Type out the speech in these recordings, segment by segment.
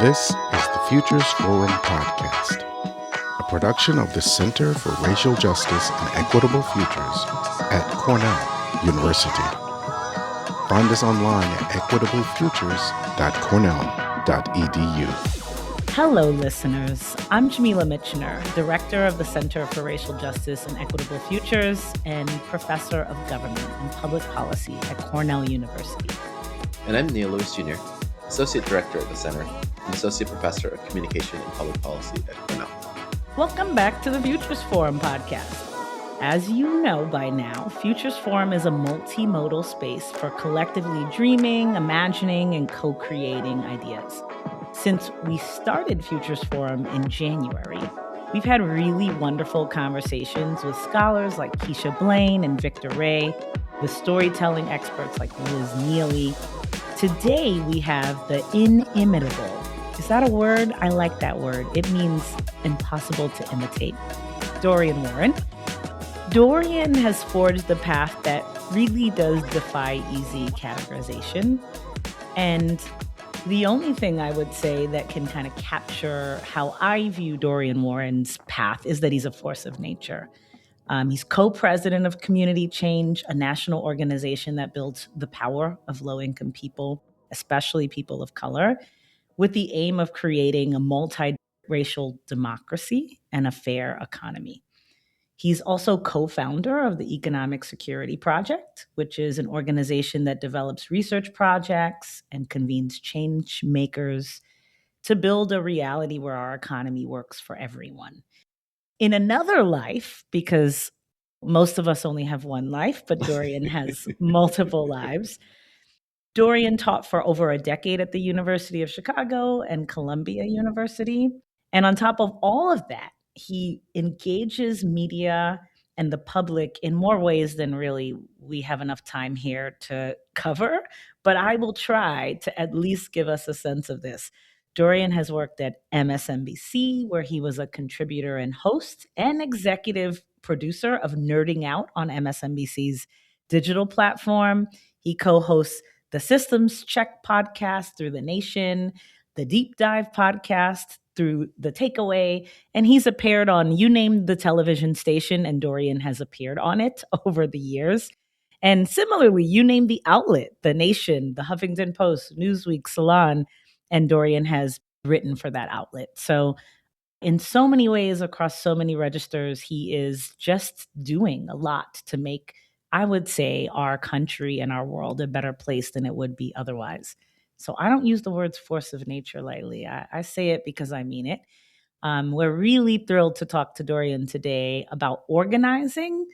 This is the Futures Forum podcast, a production of the Center for Racial Justice and Equitable Futures at Cornell University. Find us online at equitablefutures.cornell.edu. Hello, listeners. I'm Jamila Michener, Director of the Center for Racial Justice and Equitable Futures and Professor of Government and Public Policy at Cornell University. And I'm Neil Lewis Jr., Associate Director at the Center and Associate Professor of Communication and Public Policy at Cornell. Welcome back to the Futures Forum podcast. As you know by now, Futures Forum is a multimodal space for collectively dreaming, imagining, and co-creating ideas. Since we started Futures Forum in January, we've had really wonderful conversations with scholars like Keisha Blaine and Victor Ray, with storytelling experts like Liz Neely. Today, we have the inimitable. Is that a word? I like that word. It means impossible to imitate. Dorian Warren. Dorian has forged the path that really does defy easy categorization. And the only thing I would say that can kind of capture how I view Dorian Warren's path is that he's a force of nature. He's co-president of Community Change, a national organization that builds the power of low-income people, especially people of color, with the aim of creating a multiracial democracy and a fair economy. He's also co-founder of the Economic Security Project, which is an organization that develops research projects and convenes change makers to build a reality where our economy works for everyone. In another life, because most of us only have one life, but Dorian has multiple lives, Dorian taught for over a decade at the University of Chicago and Columbia University. And on top of all of that, he engages media and the public in more ways than really we have enough time here to cover. But I will try to at least give us a sense of this. Dorian has worked at MSNBC, where he was a contributor and host and executive producer of Nerding Out on MSNBC's digital platform. He co-hosts the Systems Check podcast through The Nation, the Deep Dive podcast through The Takeaway, and he's appeared on You Name the Television Station, and Dorian has appeared on it over the years. And similarly, You Name the Outlet, The Nation, The Huffington Post, Newsweek, Salon, and Dorian has written for that outlet. So in so many ways, across so many registers, he is just doing a lot to make, I would say, our country and our world a better place than it would be otherwise. So I don't use the words force of nature lightly. I say it because I mean it. We're really thrilled to talk to Dorian today about organizing,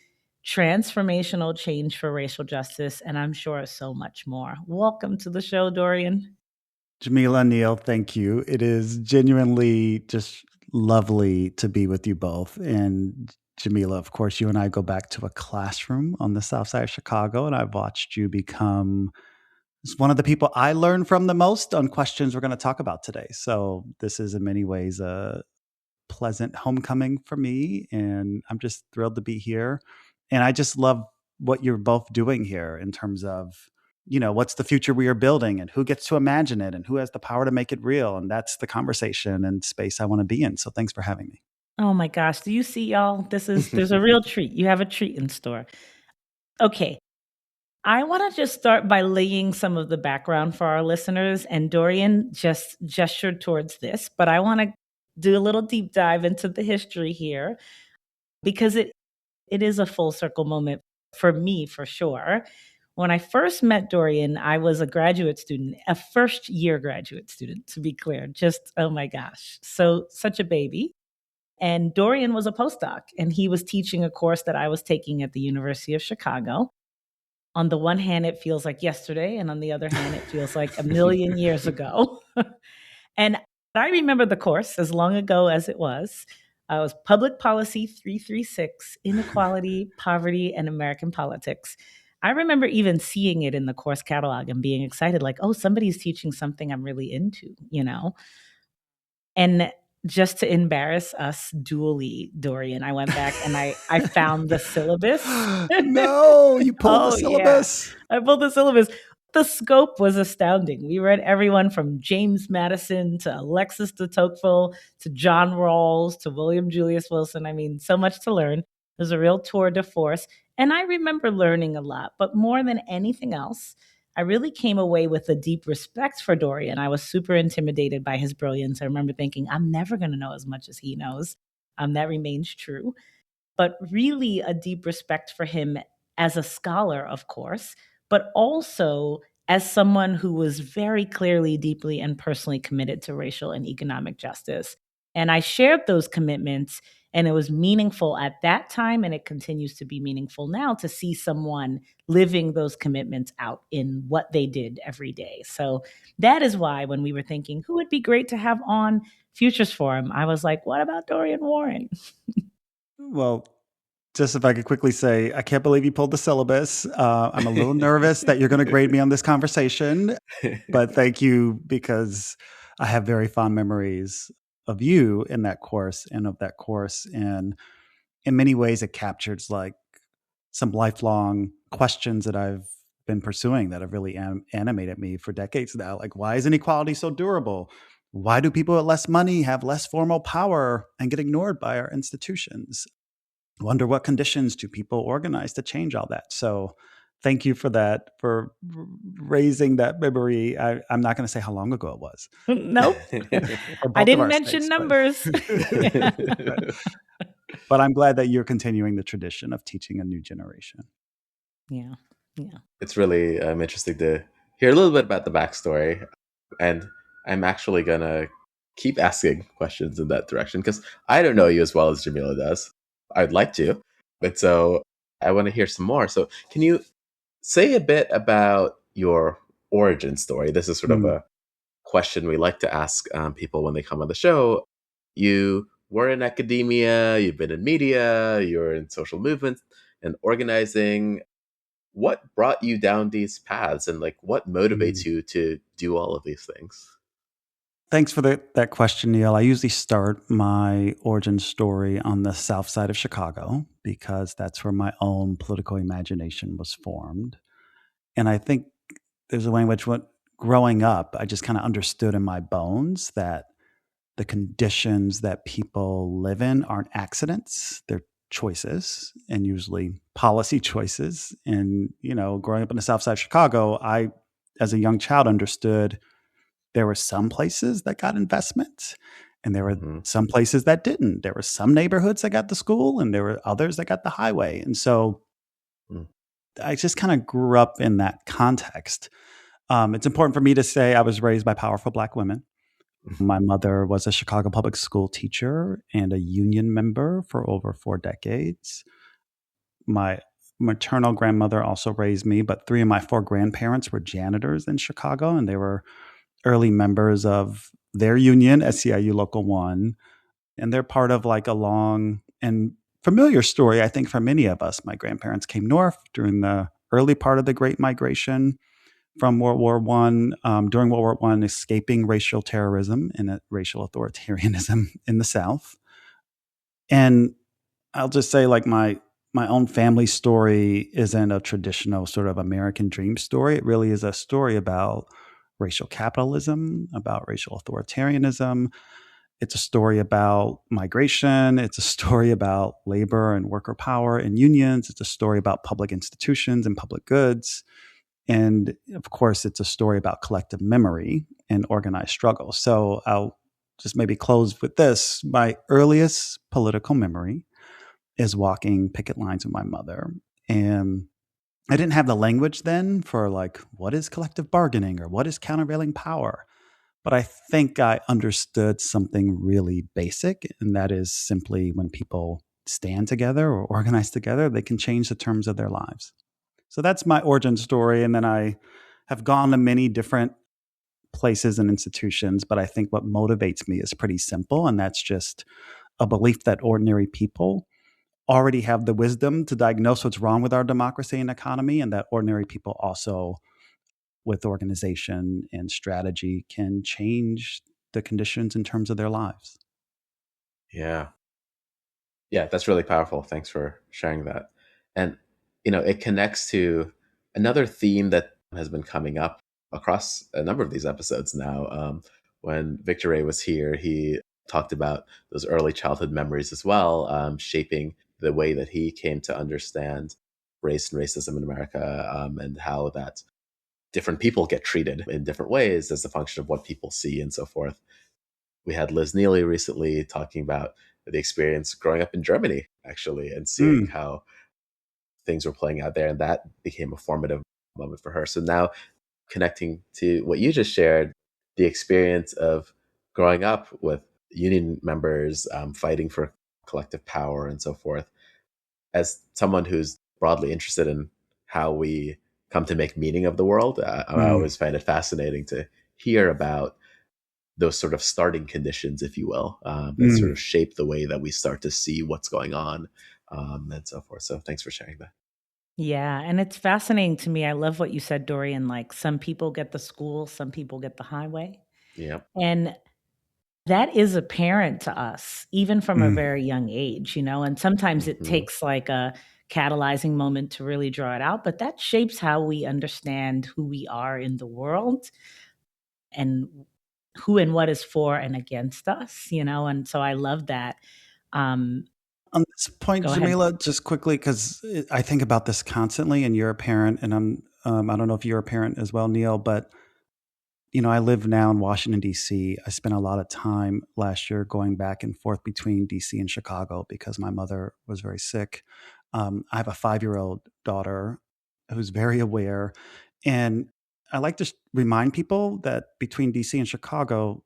transformational change for racial justice, and I'm sure so much more. Welcome to the show, Dorian. Jamila, Neil, thank you. It is genuinely just lovely to be with you both. And Jamila, of course, you and I go back to a classroom on the South Side of Chicago, and I've watched you become one of the people I learn from the most on questions we're going to talk about today. So this is in many ways a pleasant homecoming for me, and I'm just thrilled to be here. And I just love what you're both doing here in terms of, you know, what's the future we are building and who gets to imagine it and who has the power to make it real. And that's the conversation and space I want to be in. So thanks for having me. Oh my gosh. Do you see, y'all? There's a real treat. You have a treat in store. Okay. I want to just start by laying some of the background for our listeners. And Dorian just gestured towards this, but I want to do a little deep dive into the history here because it is a full circle moment for me, for sure. When I first met Dorian, I was a graduate student, a first-year graduate student, to be clear. Just, oh my gosh, such a baby. And Dorian was a postdoc, and he was teaching a course that I was taking at the University of Chicago. On the one hand, it feels like yesterday, and on the other hand, it feels like a million years ago. And I remember the course as long ago as it was. It was Public Policy 336, Inequality, Poverty, and American Politics. I remember even seeing it in the course catalog and being excited, like, oh, somebody's teaching something I'm really into, you know? And just to embarrass us dually, Dorian, I went back and I found the syllabus. No, you pulled the syllabus. Yeah. I pulled the syllabus. The scope was astounding. We read everyone from James Madison to Alexis de Tocqueville to John Rawls to William Julius Wilson. I mean, so much to learn. It was a real tour de force. And I remember learning a lot, but more than anything else, I really came away with a deep respect for Dorian. I was super intimidated by his brilliance. I remember thinking, I'm never going to know as much as he knows. That remains true. But really a deep respect for him as a scholar, of course, but also as someone who was very clearly, deeply, and personally committed to racial and economic justice. And I shared those commitments, and it was meaningful at that time, and it continues to be meaningful now to see someone living those commitments out in what they did every day. So that is why when we were thinking who would be great to have on Futures Forum, I was like, what about Dorian Warren? Well, just if I could quickly say, I can't believe you pulled the syllabus. I'm a little nervous that you're going to grade me on this conversation, but thank you, because I have very fond memories of you in that course and of that course. And in many ways, it captures like some lifelong questions that I've been pursuing that have really animated me for decades now. Like, why is inequality so durable? Why do people with less money have less formal power and get ignored by our institutions? Wonder what conditions do people organize to change all that? So thank you for that, for raising that memory. I'm not going to say how long ago it was. Nope. I didn't mention numbers. But I'm glad that you're continuing the tradition of teaching a new generation. Yeah. It's really interesting to hear a little bit about the backstory. And I'm actually going to keep asking questions in that direction because I don't know you as well as Jamila does. I'd like to, but so I want to hear some more. So can you say a bit about your origin story? This is sort of a question we like to ask people when they come on the show. You were in academia, you've been in media, you're in social movements and organizing. What brought you down these paths and like what motivates you to do all of these things? Thanks for that question, Neil. I usually start my origin story on the south side of Chicago because that's where my own political imagination was formed. And I think there's a way in which growing up, I just kind of understood in my bones that the conditions that people live in aren't accidents. They're choices, and usually policy choices. And, growing up in the south side of Chicago, I, as a young child, understood there were some places that got investment and there were some places that didn't. There were some neighborhoods that got the school and there were others that got the highway. And so I just kind of grew up in that context. It's important for me to say I was raised by powerful Black women. My mother was a Chicago public school teacher and a union member for over 4 decades. My maternal grandmother also raised me, but 3 of my 4 grandparents were janitors in Chicago, and they were early members of their union, SEIU Local 1. And they're part of like a long and familiar story, I think, for many of us. My grandparents came north during the early part of the Great Migration from World War I, during World War I, escaping racial terrorism and racial authoritarianism in the South. And I'll just say, like, my own family story isn't a traditional sort of American dream story. It really is a story about racial capitalism, about racial authoritarianism. It's a story about migration. It's a story about labor and worker power and unions. It's a story about public institutions and public goods. And of course, it's a story about collective memory and organized struggle. So I'll just maybe close with this. My earliest political memory is walking picket lines with my mother. And I didn't have the language then for like, what is collective bargaining or what is countervailing power? But I think I understood something really basic, and that is simply when people stand together or organize together, they can change the terms of their lives. So that's my origin story. And then I have gone to many different places and institutions, but I think what motivates me is pretty simple, and that's just a belief that ordinary people already have the wisdom to diagnose what's wrong with our democracy and economy, and that ordinary people also, with organization and strategy, can change the conditions in terms of their lives. Yeah, that's really powerful. Thanks for sharing that. And, it connects to another theme that has been coming up across a number of these episodes now. When Victor Ray was here, he talked about those early childhood memories as well, shaping the way that he came to understand race and racism in America, and how that different people get treated in different ways as a function of what people see and so forth. We had Liz Neely recently talking about the experience growing up in Germany, actually, and seeing how things were playing out there. And that became a formative moment for her. So now, connecting to what you just shared, the experience of growing up with union members, fighting for collective power and so forth, as someone who's broadly interested in how we come to make meaning of the world, I always find it fascinating to hear about those sort of starting conditions, if you will, that sort of shape the way that we start to see what's going on, and so forth. So thanks for sharing that. Yeah, and it's fascinating to me. I love what you said, Dorian. Like some people get the school, some people get the highway. Yeah. And that is apparent to us, even from a very young age, and sometimes it Mm-hmm. takes like a catalyzing moment to really draw it out, but that shapes how we understand who we are in the world and who and what is for and against us, and so I love that. On this point, Go ahead. Jamila, just quickly, because I think about this constantly, and you're a parent, and I don't know if you're a parent as well, Neil, but I live now in Washington, D.C. I spent a lot of time last year going back and forth between D.C. and Chicago because my mother was very sick. I have a 5-year-old daughter who's very aware. And I like to remind people that between D.C. and Chicago,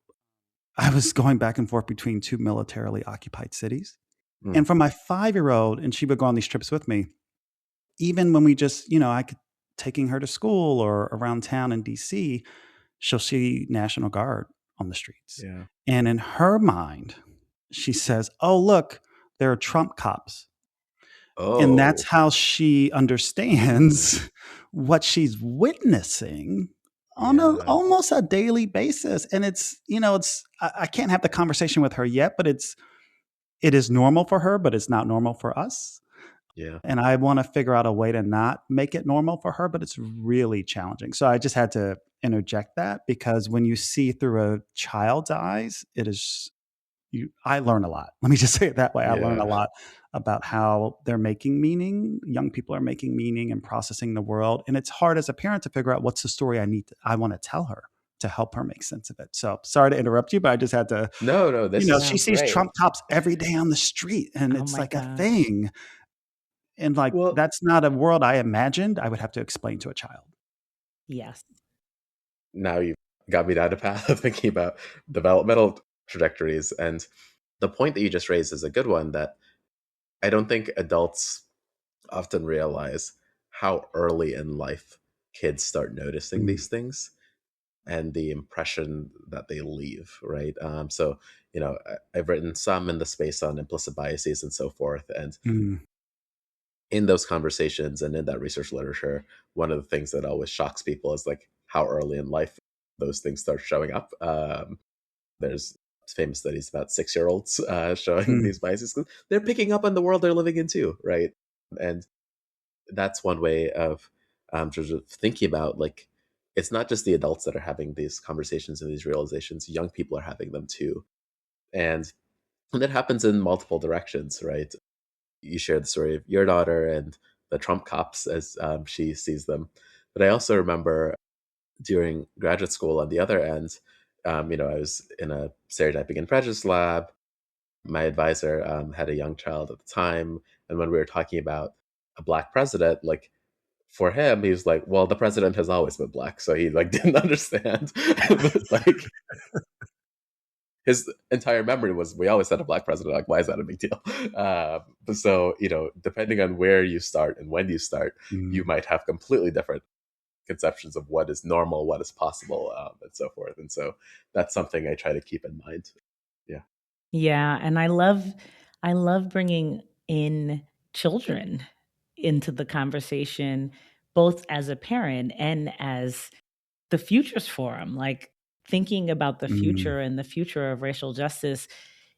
I was going back and forth between two militarily occupied cities. And for my 5-year-old, and she would go on these trips with me, even when we just, I could taking her to school or around town in DC, she'll see National Guard on the streets. Yeah. And in her mind, she says, "Oh, look, there are Trump cops." And that's Oh. how she understands what she's witnessing on almost a daily basis. And it's, I can't have the conversation with her yet, but it is normal for her, but it's not normal for us. Yeah. And I want to figure out a way to not make it normal for her, but it's really challenging. So I just had to interject that because when you see through a child's eyes, I learn a lot. Let me just say it that way. I learn a lot about how they're making meaning. Young people are making meaning and processing the world. And it's hard as a parent to figure out what's the story I want to tell her to help her make sense of it. So sorry to interrupt you, but I just had to, No, this is she sees great. Trump cops every day on the street and it's like a thing. And that's not a world I imagined I would have to explain to a child. Yes. Now you've got me down a path of thinking about developmental trajectories. And the point that you just raised is a good one that I don't think adults often realize how early in life kids start noticing these things and the impression that they leave, right? So, I've written some in the space on implicit biases and so forth. And in those conversations and in that research literature, one of the things that always shocks people is like how early in life those things start showing up. There's famous studies about 6-year-olds showing these biases. They're picking up on the world they're living in too, right? And that's one way of sort of thinking about like, it's not just the adults that are having these conversations and these realizations, young people are having them too. And that happens in multiple directions, right? You shared the story of your daughter and the Trump cops as she sees them. But I also remember during graduate school on the other end, I was in a stereotyping and prejudice lab. My advisor had a young child at the time. And when we were talking about a Black president, like for him, he was like, well, the president has always been Black. So he like didn't understand. Like his entire memory was, we always had a Black president. Like, why is that a big deal? So, depending on where you start and when you start, you might have completely different conceptions of what is normal, what is possible, and so forth. And so that's something I try to keep in mind. Yeah. Yeah, and I love bringing in children into the conversation, both as a parent and as the Futures Forum. Like thinking about the future and the future of racial justice,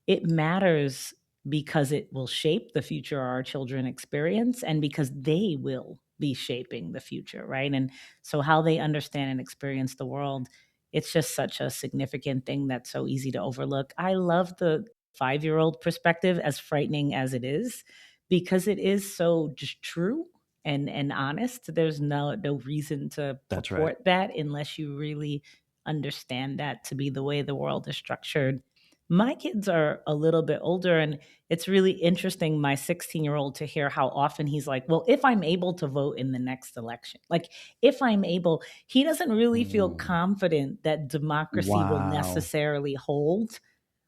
it matters because it will shape the future our children experience and because they will be shaping the future, right? And so how they understand and experience the world, it's just such a significant thing that's so easy to overlook. I love the 5-year-old perspective, as frightening as it is, because it is so just true and honest. There's no reason to That's right. purport that unless you really understand that to be the way the world is structured. My kids are a little bit older, and it's really interesting, my 16-year-old, to hear how often he's like, well, if I'm able to vote in the next election, like if I'm able, he doesn't really feel confident that democracy will Wow. necessarily hold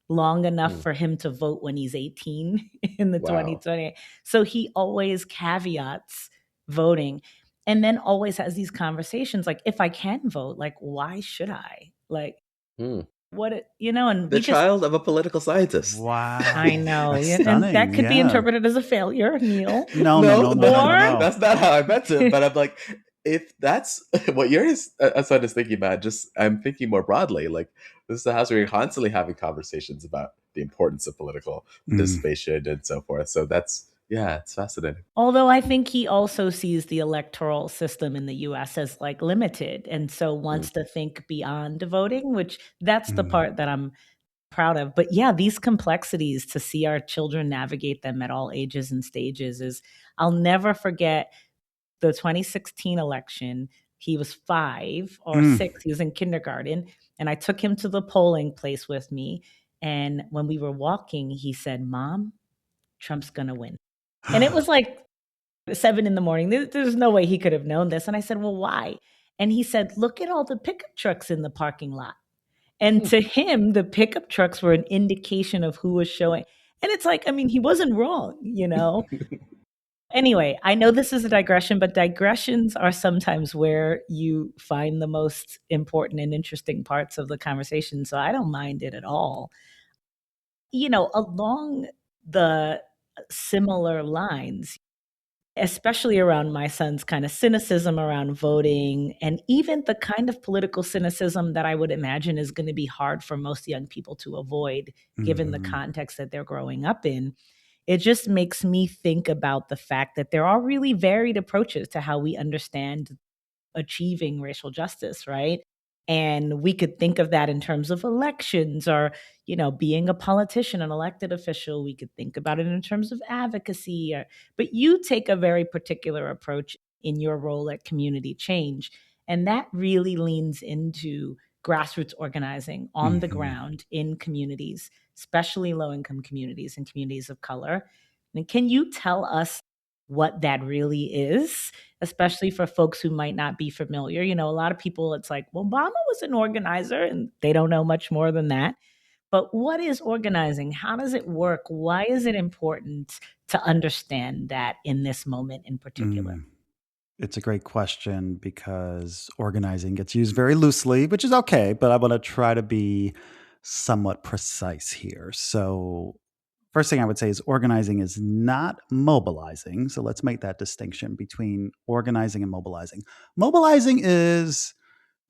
long enough Mm. for him to vote when he's 18 in the Wow. 2020. So he always caveats voting, and then always has these conversations like, if I can vote, like, why should I? Like, Mm. what it, and The we just, child of a political scientist. Wow. I know. That's And stunning. that could be Yeah. interpreted as a failure, Neil. No. Or- That's not how I meant it. But I'm like, if that's what your son is thinking about, I'm thinking more broadly. Like, this is a house where you're constantly having conversations about the importance of political participation and so forth. So it's fascinating. Although I think he also sees the electoral system in the US as like limited, and so wants to think beyond voting, which that's the part that I'm proud of. But yeah, these complexities, to see our children navigate them at all ages and stages, is, I'll never forget the 2016 election. He was 5 or 6. He was in kindergarten, and I took him to the polling place with me. And when we were walking, he said, "Mom, Trump's going to win." And it was like 7 in the morning. There's no way he could have known this. And I said, "Well, why?" And he said, "Look at all the pickup trucks in the parking lot." And to him, the pickup trucks were an indication of who was showing. And it's like, I mean, he wasn't wrong, Anyway, I know this is a digression, but digressions are sometimes where you find the most important and interesting parts of the conversation. So I don't mind it at all. Along the similar lines, especially around my son's kind of cynicism around voting, and even the kind of political cynicism that I would imagine is going to be hard for most young people to avoid, given the context that they're growing up in. It just makes me think about the fact that there are really varied approaches to how we understand achieving racial justice, right? And we could think of that in terms of elections or, being a politician, an elected official. We could think about it in terms of advocacy. But you take a very particular approach in your role at Community Change. And that really leans into grassroots organizing on the ground in communities, especially low-income communities and communities of color. And can you tell us what that really is, especially for folks who might not be familiar? A lot of people, it's like, well, Obama was an organizer, and they don't know much more than that. But what is organizing? How does it work? Why is it important to understand that in this moment in particular? It's a great question because organizing gets used very loosely, which is okay, but I want to try to be somewhat precise here. So, first thing I would say is organizing is not mobilizing. So, let's make that distinction between organizing and mobilizing. Mobilizing is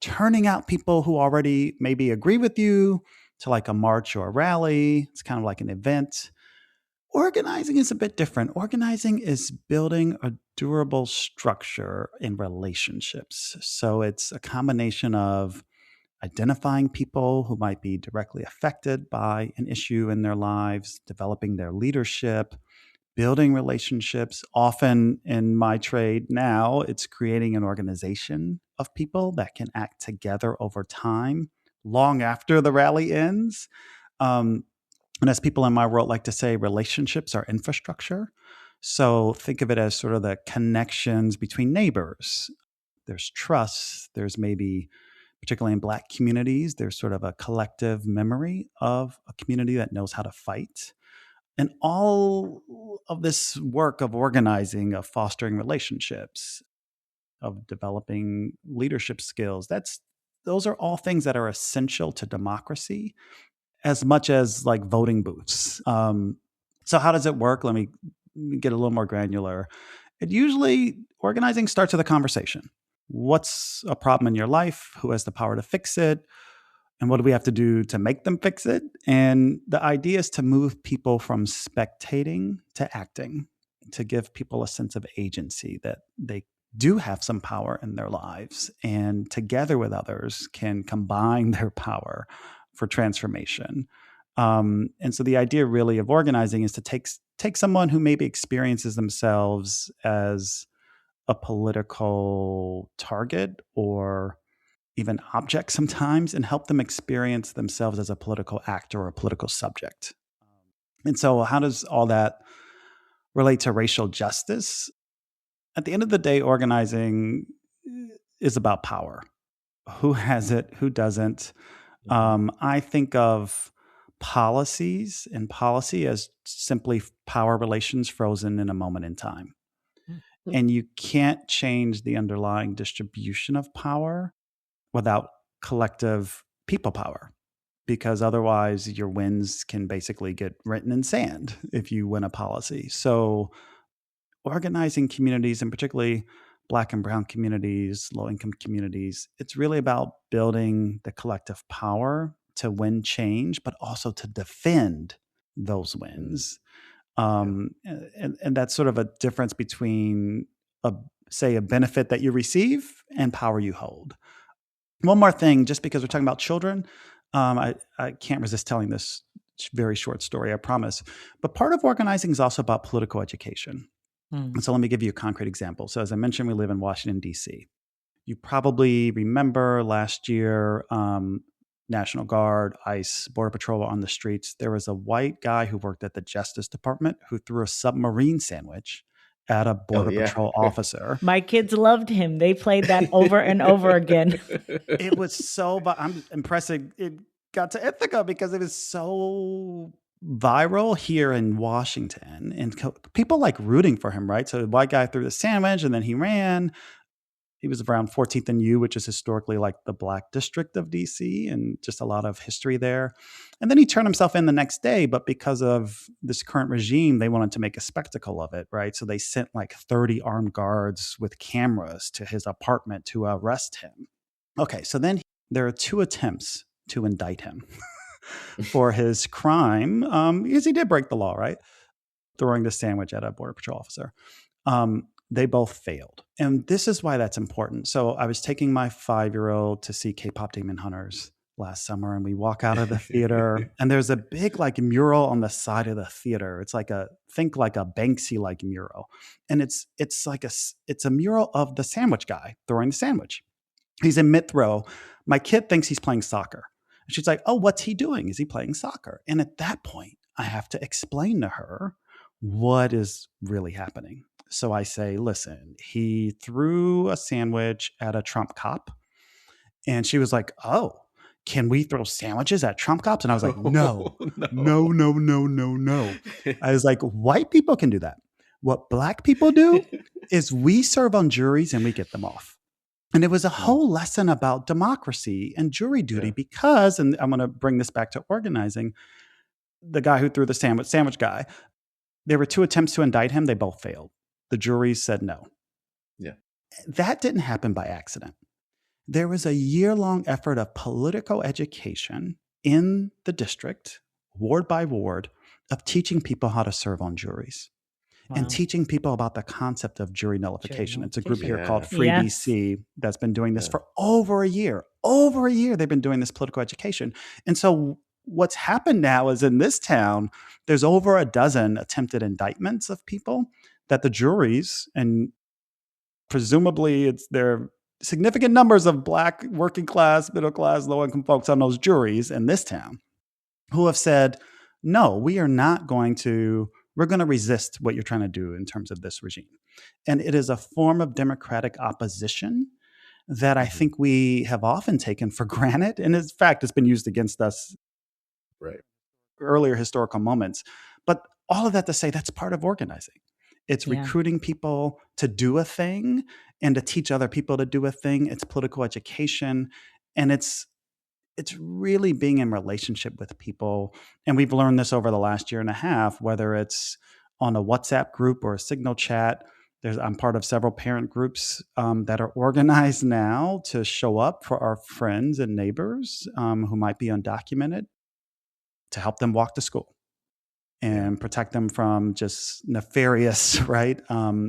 turning out people who already maybe agree with you to like a march or a rally. It's kind of like an event. Organizing is a bit different. Organizing is building a durable structure in relationships. So it's a combination of identifying people who might be directly affected by an issue in their lives, developing their leadership, building relationships. Often in my trade now, it's creating an organization of people that can act together over time, long after the rally ends. And as people in my world like to say, relationships are infrastructure. So think of it as sort of the connections between neighbors. There's trust. There's maybe, particularly in Black communities, there's sort of a collective memory of a community that knows how to fight. And all of this work of organizing, of fostering relationships, of developing leadership skills, those are all things that are essential to democracy, as much as like voting booths. So how does it work? Let me get a little more granular. Organizing starts with a conversation. What's a problem in your life? Who has the power to fix it? And what do we have to do to make them fix it? And the idea is to move people from spectating to acting, to give people a sense of agency, that they do have some power in their lives, and together with others can combine their power for transformation. And so the idea really of organizing is to take someone who maybe experiences themselves as a political target or even object sometimes, and help them experience themselves as a political actor or a political subject. And so how does all that relate to racial justice? At the end of the day, organizing is about power. Who has it? Who doesn't? I think of policies and policy as simply power relations frozen in a moment in time. And you can't change the underlying distribution of power without collective people power, because otherwise your wins can basically get written in sand if you win a policy. So organizing communities, and particularly Black and Brown communities, low-income communities, it's really about building the collective power to win change, but also to defend those wins. And that's sort of a difference between, say, a benefit that you receive and power you hold. One more thing, just because we're talking about children, I can't resist telling this very short story, I promise. But part of organizing is also about political education. And so let me give you a concrete example. So as I mentioned, we live in Washington, D.C. You probably remember last year, National Guard, ICE, Border Patrol were on the streets. There was a white guy who worked at the Justice Department who threw a submarine sandwich at a Border Patrol officer. My kids loved him. They played that over and over again. It was so, I'm impressed it got to Ithaca because it was so viral here in Washington, and people like rooting for him, right? So the white guy threw the sandwich and then he ran. He was around 14th and U, which is historically like the Black district of DC, and just a lot of history there. And then he turned himself in the next day, but because of this current regime, they wanted to make a spectacle of it, right? So they sent like 30 armed guards with cameras to his apartment to arrest him. Okay, so then there are 2 attempts to indict him for his crime, because he did break the law, right? Throwing the sandwich at a Border Patrol officer. They both failed. And this is why that's important. So I was taking my 5-year-old to see K-pop Demon Hunters last summer, and we walk out of the theater and there's a big like mural on the side of the theater. It's like think like a Banksy like mural. And it's a mural of the sandwich guy throwing the sandwich. He's in mid-throw. My kid thinks he's playing soccer. And she's like, "Oh, what's he doing? Is he playing soccer?" And at that point, I have to explain to her what is really happening. So I say, "Listen, he threw a sandwich at a Trump cop." And she was like, "Oh, can we throw sandwiches at Trump cops?" And I was like, no. I was like, white people can do that. What Black people do is we serve on juries and we get them off. And it was a whole lesson about democracy and jury duty because, and I'm going to bring this back to organizing, the guy who threw the sandwich guy, there were 2 attempts to indict him. They both failed. The jury said no. Yeah. That didn't happen by accident. There was a year-long effort of political education in the district, ward by ward, of teaching people how to serve on juries. Wow. And teaching people about the concept of jury nullification. It's a group here called Free DC that's been doing this for over a year. Over a year, they've been doing this political education. And so what's happened now is in this town, there's over a dozen attempted indictments of people that the juries, and presumably there are significant numbers of Black, working class, middle class, low income folks on those juries in this town who have said, no, we're going to resist what you're trying to do in terms of this regime. And it is a form of democratic opposition that I think we have often taken for granted. And in fact, it's been used against us earlier historical moments. But all of that to say that's part of organizing. It's recruiting people to do a thing and to teach other people to do a thing. It's political education. And it's really being in relationship with people. And we've learned this over the last year and a half, whether it's on a WhatsApp group or a Signal chat. I'm part of several parent groups that are organized now to show up for our friends and neighbors who might be undocumented, to help them walk to school. and protect them from just nefarious, right?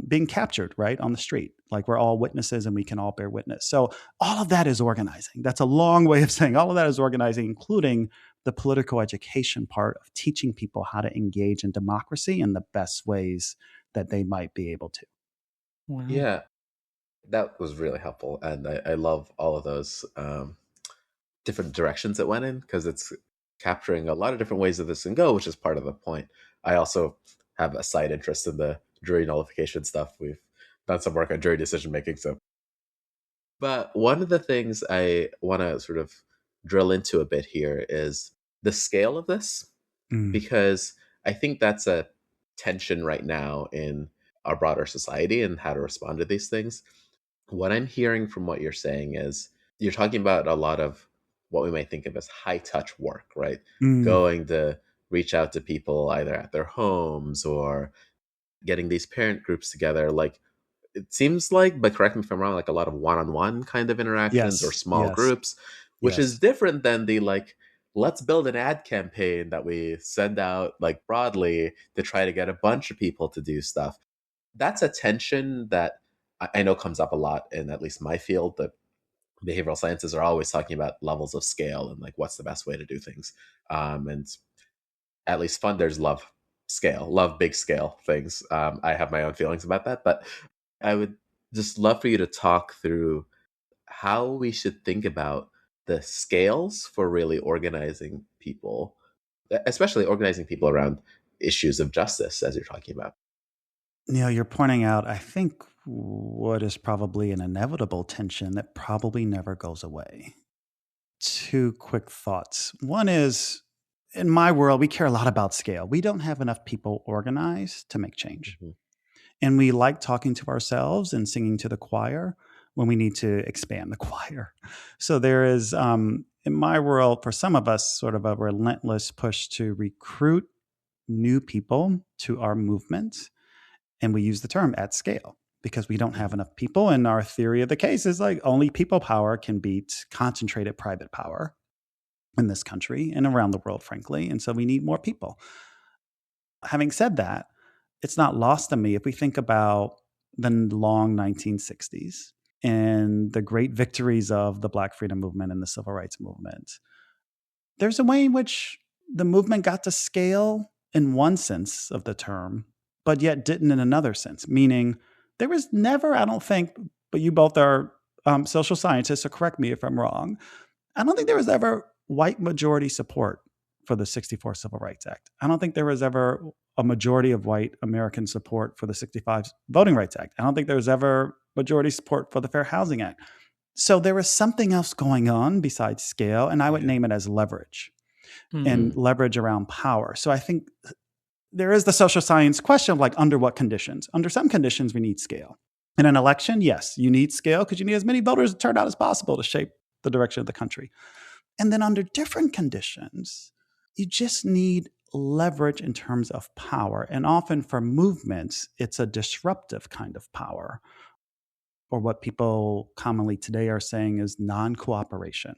Being captured, right, on the street. Like we're all witnesses and we can all bear witness. So all of that is organizing. That's a long way of saying all of that is organizing, including the political education part of teaching people how to engage in democracy in the best ways that they might be able to. Wow. Yeah, that was really helpful. And I love all of those different directions it went in, because it's capturing a lot of different ways that this can go, which is part of the point. I also have a side interest in the jury nullification stuff. We've done some work on jury decision making. But one of the things I want to sort of drill into a bit here is the scale of this, because I think that's a tension right now in our broader society and how to respond to these things. What I'm hearing from what you're saying is you're talking about a lot of what we might think of as high touch work, right? Going to reach out to people either at their homes or getting these parent groups together. Like, it seems like, but correct me if I'm wrong, like a lot of one-on-one kind of interactions or small groups, which is different than the like, let's build an ad campaign that we send out like broadly to try to get a bunch of people to do stuff. That's a tension that I know comes up a lot in at least my field. The behavioral sciences are always talking about levels of scale and like what's the best way to do things. And at least funders love scale, love big scale things. I have my own feelings about that, but I would just love for you to talk through how we should think about the scales for really organizing people, especially organizing people around issues of justice, as you're talking about. Neil, you're pointing out, I think, what is probably an inevitable tension that probably never goes away. Two quick thoughts. One is, in my world, we care a lot about scale. We don't have enough people organized to make change. And we like talking to ourselves and singing to the choir when we need to expand the choir. So there is, in my world, for some of us, sort of a relentless push to recruit new people to our movement. And we use the term at scale because we don't have enough people. And our theory of the case is like only people power can beat concentrated private power in this country and around the world, frankly. And so we need more people. Having said that, it's not lost on me if we think about the long 1960s and the great victories of the Black freedom movement and the civil rights movement. There's a way in which the movement got to scale in one sense of the term, but yet didn't in another sense, meaning there was never, I don't think, but you both are social scientists, so correct me if I'm wrong, I don't think there was ever white majority support for the 64 Civil Rights Act. I don't think there was ever a majority of white American support for the 65 Voting Rights Act. I don't think there was ever majority support for the Fair Housing Act. So there was something else going on besides scale, and I would name it as leverage and leverage around power. So I think there is the social science question of like, under what conditions? Under some conditions, we need scale. In an election, yes, you need scale because you need as many voters to turn out as possible to shape the direction of the country. And then under different conditions, you just need leverage in terms of power. And often for movements, it's a disruptive kind of power, or what people commonly today are saying is non-cooperation.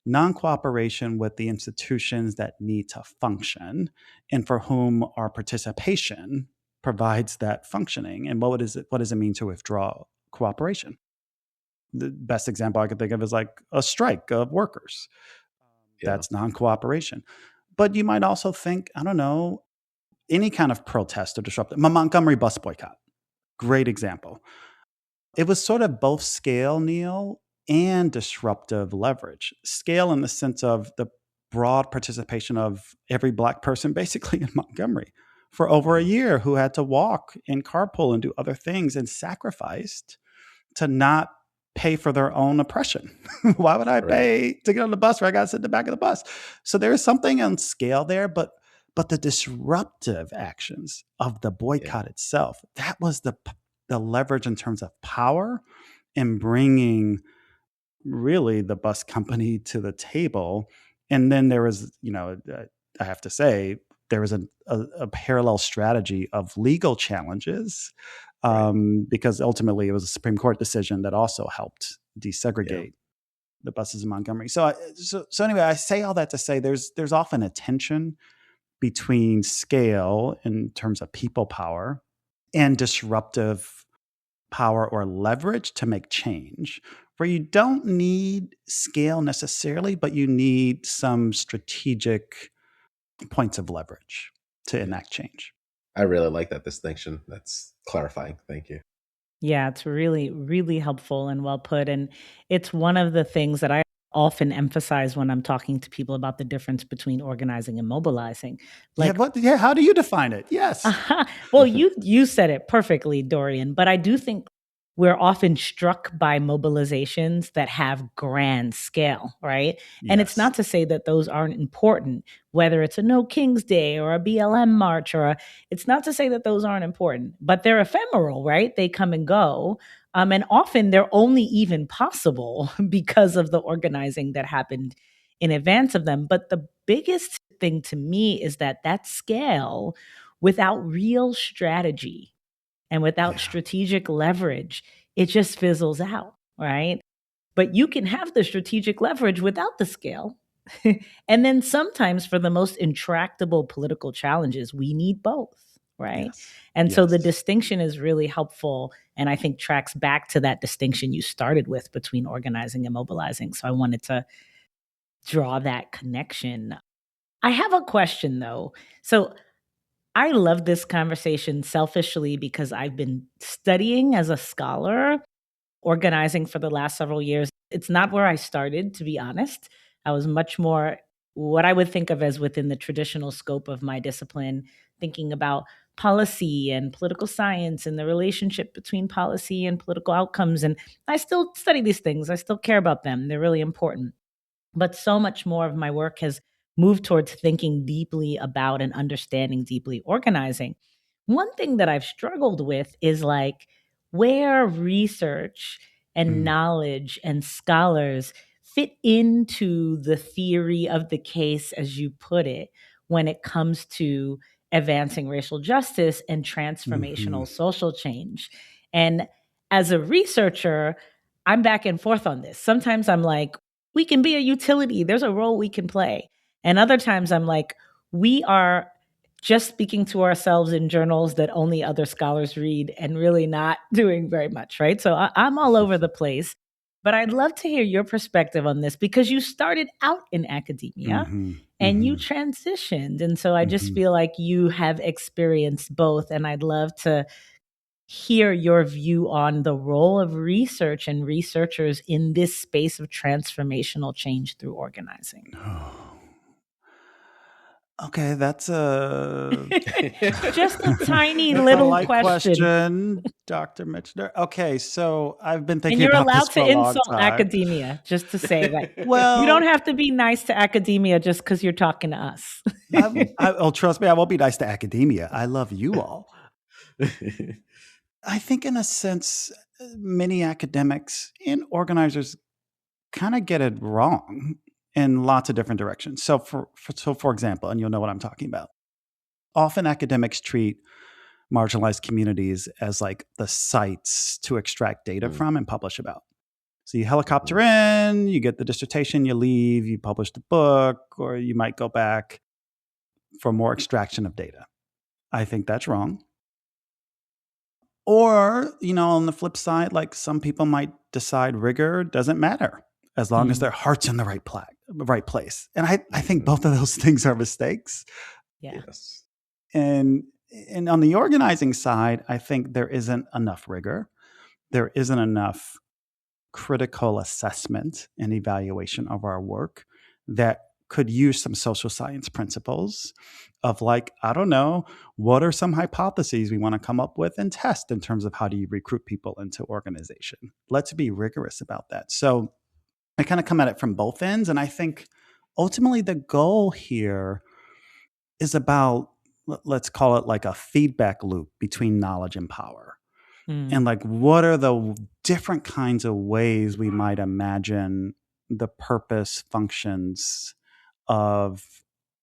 Non-cooperation with the institutions that need to function and for whom our participation provides that functioning. And what does it mean to withdraw cooperation? The best example I could think of is like a strike of workers. That's non-cooperation. But you might also think, I don't know, any kind of protest or disruption. Montgomery bus boycott, great example. It was sort of both scale, Neil, and disruptive leverage. Scale in the sense of the broad participation of every Black person basically in Montgomery for over a year who had to walk and carpool and do other things and sacrificed to not pay for their own oppression. Why would I pay to get on the bus where I got to sit in the back of the bus? So there is something on scale there, but the disruptive actions of the boycott itself, that was the leverage in terms of power and bringing really the bus company to the table. And then there was, I have to say, there was a parallel strategy of legal challenges because ultimately it was a Supreme Court decision that also helped desegregate the buses in Montgomery. So anyway, I say all that to say there's often a tension between scale in terms of people power and disruptive power or leverage to make change, where you don't need scale necessarily, but you need some strategic points of leverage to enact change. I really like that distinction. That's clarifying. Thank you. Yeah, it's really, really helpful and well put. And it's one of the things that I often emphasize when I'm talking to people about the difference between organizing and mobilizing. Like, how do you define it? Yes. Well, you said it perfectly, Dorian, but I do think we're often struck by mobilizations that have grand scale, right? And it's not to say that those aren't important, whether it's a No King's Day or a BLM march it's not to say that those aren't important, but they're ephemeral, right? They come and go. And often they're only even possible because of the organizing that happened in advance of them. But the biggest thing to me is that scale, without real strategy and without strategic leverage, it just fizzles out, right? But you can have the strategic leverage without the scale. And then sometimes for the most intractable political challenges, we need both, right? And so the distinction is really helpful, and I think tracks back to that distinction you started with between organizing and mobilizing. So I wanted to draw that connection. I have a question though. So I love this conversation selfishly because I've been studying as a scholar, organizing for the last several years. It's not where I started, to be honest. I was much more what I would think of as within the traditional scope of my discipline, thinking about policy and political science and the relationship between policy and political outcomes. And I still study these things. I still care about them. They're really important. But so much more of my work has moved towards thinking deeply about and understanding deeply organizing. One thing that I've struggled with is like where research and knowledge and scholars fit into the theory of the case, as you put it, when it comes to advancing racial justice and transformational social change. And as a researcher, I'm back and forth on this. Sometimes I'm like, we can be a utility. There's a role we can play. And other times I'm like, we are just speaking to ourselves in journals that only other scholars read and really not doing very much, right? So I'm all over the place. But I'd love to hear your perspective on this because you started out in academia and you transitioned. And so I just feel like you have experienced both. And I'd love to hear your view on the role of research and researchers in this space of transformational change through organizing. Okay, that's just a tiny little question, Dr. Michener. Okay, so I've been thinking and you're about allowed this for to a long insult time. academia, just to say that. Well, you don't have to be nice to academia just because you're talking to us. Trust me, I won't be nice to academia. I love you all. I think in a sense, many academics and organizers kind of get it wrong in lots of different directions. So for example, and you'll know what I'm talking about, often academics treat marginalized communities as like the sites to extract data from and publish about. So you helicopter in, you get the dissertation, you leave, you publish the book, or you might go back for more extraction of data. I think that's wrong. Or, on the flip side, like some people might decide rigor doesn't matter as long as their heart's in the right place. And I think both of those things are mistakes. Yeah. Yes. And on the organizing side, I think there isn't enough rigor. There isn't enough critical assessment and evaluation of our work that could use some social science principles of like, I don't know, what are some hypotheses we want to come up with and test in terms of how do you recruit people into organization? Let's be rigorous about that. So I kind of come at it from both ends. And I think ultimately the goal here is about, let's call it like a feedback loop between knowledge and power. And like, what are the different kinds of ways we might imagine the purpose functions of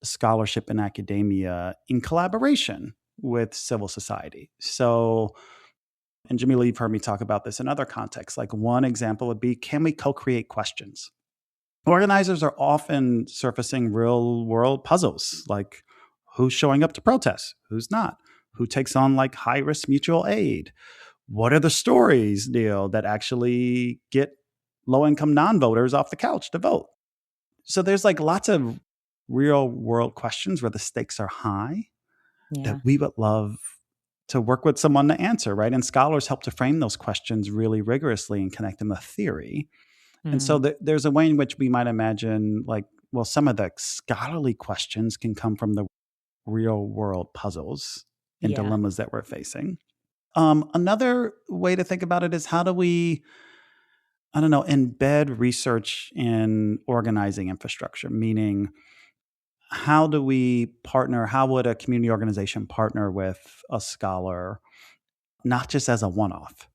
scholarship and academia in collaboration with civil society? So, and Jamila, you've heard me talk about this in other contexts. Like one example would be, can we co-create questions? Organizers are often surfacing real world puzzles like, Who's showing up to protest? Who's not? Who takes on like high risk mutual aid? What are the stories, Neil, that actually get low income non-voters off the couch to vote? So there's like lots of real world questions where the stakes are high that we would love to work with someone to answer, right? And scholars help to frame those questions really rigorously and connect them to theory. And so there's a way in which we might imagine, like, well, some of the scholarly questions can come from the real world puzzles and dilemmas that we're facing. Another way to think about it is how do we, embed research in organizing infrastructure, meaning how do we partner? How would a community organization partner with a scholar, not just as a one-off,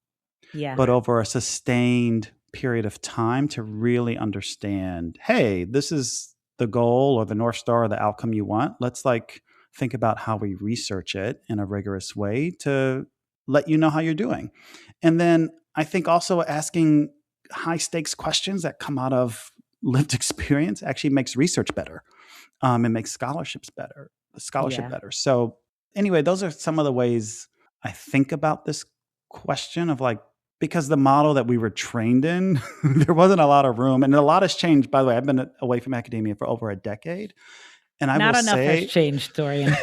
but over a sustained period of time to really understand, hey, this is the goal or the North Star or the outcome you want. Let's like think about how we research it in a rigorous way to let you know how you're doing. And then I think also asking high stakes questions that come out of lived experience actually makes research better. It makes scholarship better. So anyway, those are some of the ways I think about this question of like, because the model that we were trained in, there wasn't a lot of room, and a lot has changed. By the way, I've been away from academia for over a decade, and I not will enough say, has changed, Dorian.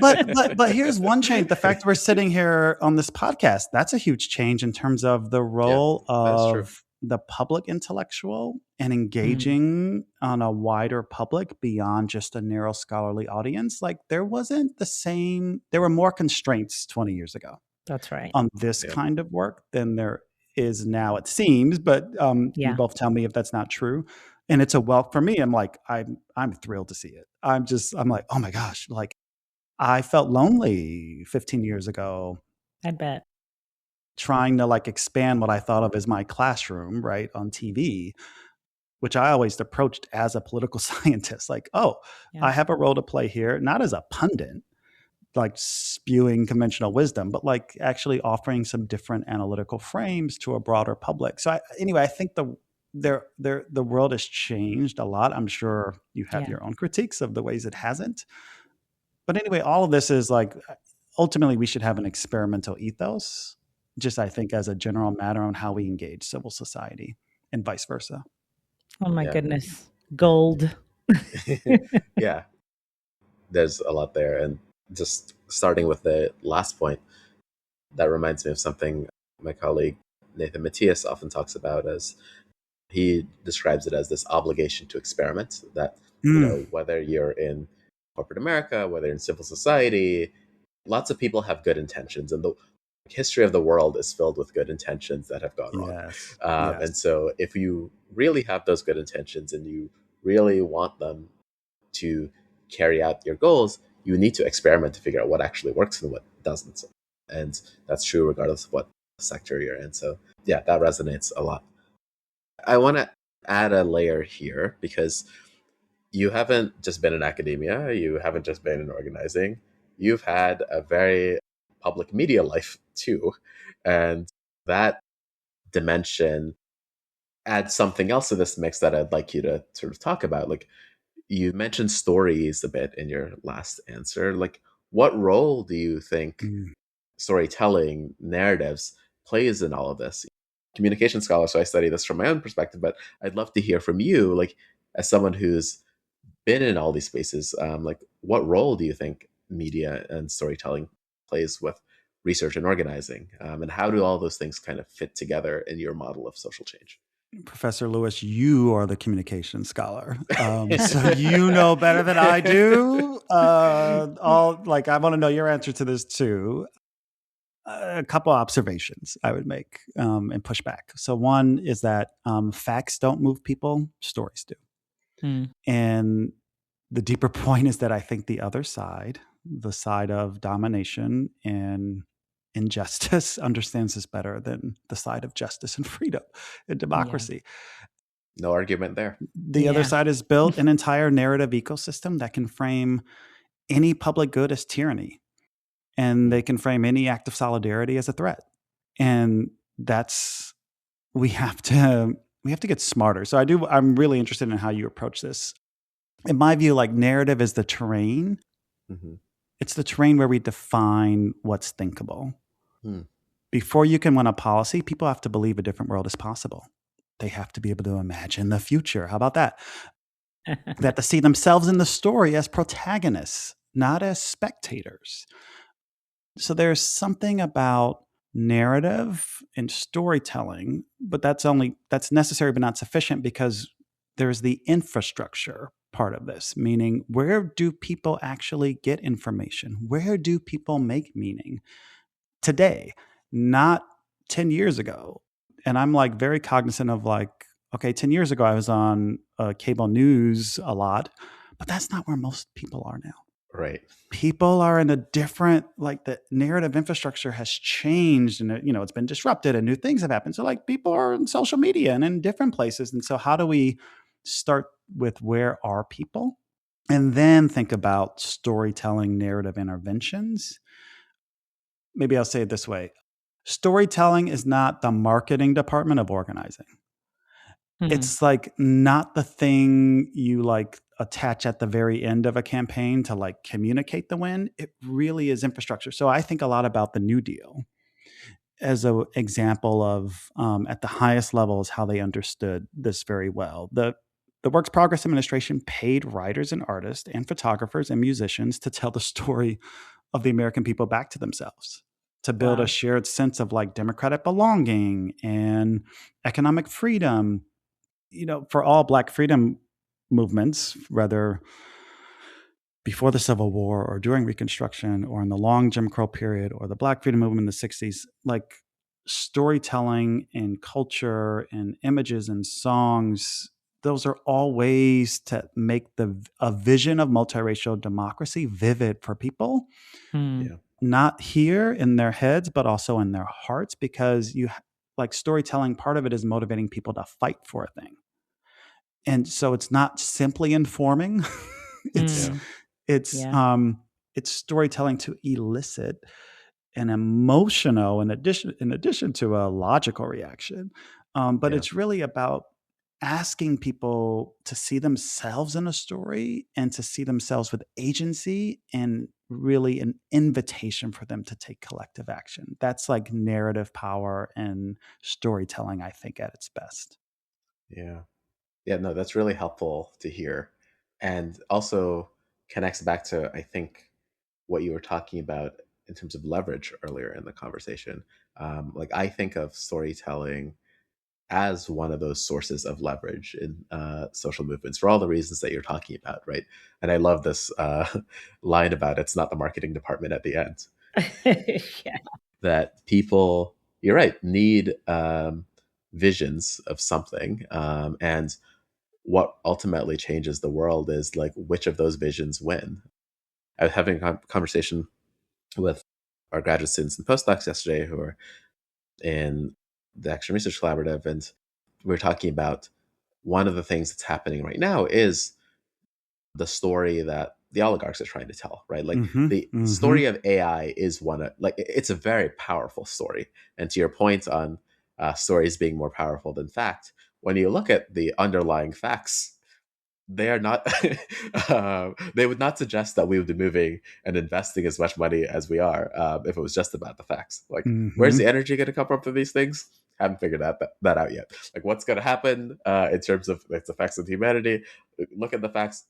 but here's one change: the fact we're sitting here on this podcast, that's a huge change in terms of the role of the public intellectual and engaging on a wider public beyond just a narrow scholarly audience. Like there wasn't the same, there were more constraints 20 years ago. That's right. On this kind of work than there is now, it seems, but you both tell me if that's not true. And it's a wealth for me. I'm like, I'm thrilled to see it. I'm like, oh my gosh, like I felt lonely 15 years ago. I bet. Trying to like expand what I thought of as my classroom, right, on TV, which I always approached as a political scientist. Like, I have a role to play here, not as a pundit, like spewing conventional wisdom, but like actually offering some different analytical frames to a broader public. So I think the world has changed a lot. I'm sure you have your own critiques of the ways it hasn't. But anyway, all of this is like, ultimately we should have an experimental ethos, just I think as a general matter on how we engage civil society and vice versa. Oh my goodness. Gold. Yeah. There's a lot there. And just starting with the last point, that reminds me of something my colleague Nathan Matthias often talks about, as he describes it as this obligation to experiment, that you know, whether you're in corporate America, whether in civil society, lots of people have good intentions, and the history of the world is filled with good intentions that have gone wrong. And so if you really have those good intentions and you really want them to carry out your goals, you need to experiment to figure out what actually works and what doesn't. And that's true regardless of what sector you're in. So yeah, that resonates a lot. I want to add a layer here, because you haven't just been in academia, you haven't just been in organizing, you've had a very public media life too. And that dimension adds something else to this mix that I'd like you to sort of talk about. Like, you mentioned stories a bit in your last answer. Like, what role do you think storytelling, narratives plays in all of this? Communication scholar, so I study this from my own perspective, but I'd love to hear from you, like, as someone who's been in all these spaces, like, what role do you think media and storytelling plays with research and organizing? And how do all those things kind of fit together in your model of social change? Professor Lewis, you are the communication scholar, so you know better than I do. I want to know your answer to this too. A couple observations I would make and push back. So one is that facts don't move people, stories do. And the deeper point is that I think the other side, the side of domination and injustice, understands this better than the side of justice and freedom and democracy. No argument there. The other side has built an entire narrative ecosystem that can frame any public good as tyranny, and they can frame any act of solidarity as a threat. And we have to get smarter. So I'm really interested in how you approach this. In my view, like, narrative is the terrain Mm-hmm. It's the terrain where we define what's thinkable. Hmm. Before you can win a policy, people have to believe a different world is possible. They have to be able to imagine the future. How about that? They have to see themselves in the story as protagonists, not as spectators. So there's something about narrative and storytelling, but that's necessary but not sufficient, because there's the infrastructure part of this, meaning where do people actually get information? Where do people make meaning? Today, not 10 years ago. And I'm like very cognizant of like, okay, 10 years ago I was on cable news a lot, but that's not where most people are now. Right. People are in a different, like the narrative infrastructure has changed, and it's been disrupted and new things have happened. So like people are in social media and in different places. And so how do we start with where are people? And then think about storytelling narrative interventions. Maybe I'll say it this way. Storytelling is not the marketing department of organizing. It's like not the thing you like attach at the very end of a campaign to like communicate the win. It really is infrastructure. So I think a lot about the New Deal as an example of at the highest levels how they understood this very well. The Works Progress Administration paid writers and artists and photographers and musicians to tell the story of the American people back to themselves, to build a shared sense of like democratic belonging and economic freedom. For all Black freedom movements, whether before the Civil War or during Reconstruction or in the long Jim Crow period or the Black freedom movement in the 60s, like storytelling and culture and images and songs, those are all ways to make a vision of multiracial democracy vivid for people. Yeah. Not here in their heads, but also in their hearts, because like storytelling, part of it is motivating people to fight for a thing. And so it's not simply informing. It's storytelling to elicit an emotional in addition to a logical reaction. But it's really about asking people to see themselves in a story and to see themselves with agency, and really an invitation for them to take collective action. That's like narrative power and storytelling, I think, at its best. Yeah. Yeah, no, that's really helpful to hear. And also connects back to, I think, what you were talking about in terms of leverage earlier in the conversation. Like I think of storytelling as one of those sources of leverage in social movements for all the reasons that you're talking about, right? And I love this line about it's not the marketing department at the end. That people, you're right, need visions of something, and what ultimately changes the world is like which of those visions win. I was having a conversation with our graduate students and postdocs yesterday who are in the Action Research Collaborative, and we were talking about one of the things that's happening right now is the story that the oligarchs are trying to tell, right? Like the story of AI is it's a very powerful story. And to your point on stories being more powerful than fact, when you look at the underlying facts, they are not they would not suggest that we would be moving and investing as much money as we are if it was just about the facts. Like where's the energy going to come from for these things? Haven't figured that out yet. Like what's going to happen in terms of its effects on humanity? Look at the facts,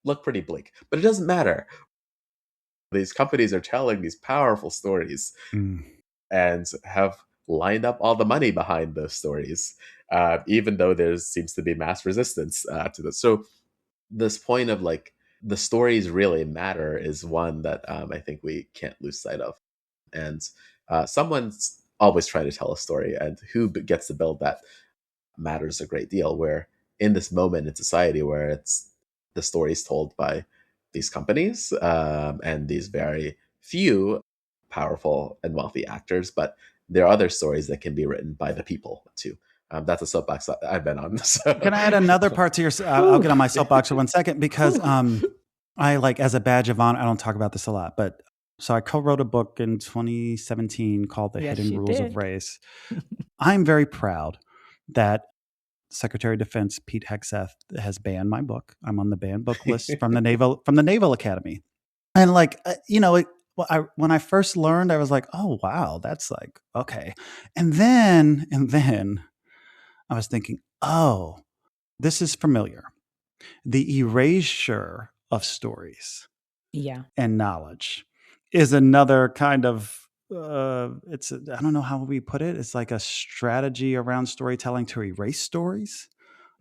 look pretty bleak, but it doesn't matter. These companies are telling these powerful stories and have lined up all the money behind those stories, even though there seems to be mass resistance to this. So this point of like the stories really matter is one that I think we can't lose sight of. And someone's always trying to tell a story, and who gets to build that matters a great deal. Where in this moment in society where it's the stories told by these companies and these very few powerful and wealthy actors, but there are other stories that can be written by the people too. That's a soapbox that I've been on. So. Can I add another part to your? I'll get on my soapbox for 1 second, because I like, as a badge of honor, I don't talk about this a lot, but so I co-wrote a book in 2017 called The Hidden Rules of Race. I'm very proud that Secretary of Defense Pete Hegseth has banned my book. I'm on the banned book list from the Naval Academy. And like, when I first learned, I was like, oh, wow, that's like, okay. And then I was thinking, oh, this is familiar. The erasure of stories Yeah. and knowledge is another kind of, I don't know how we put it. It's like a strategy around storytelling to erase stories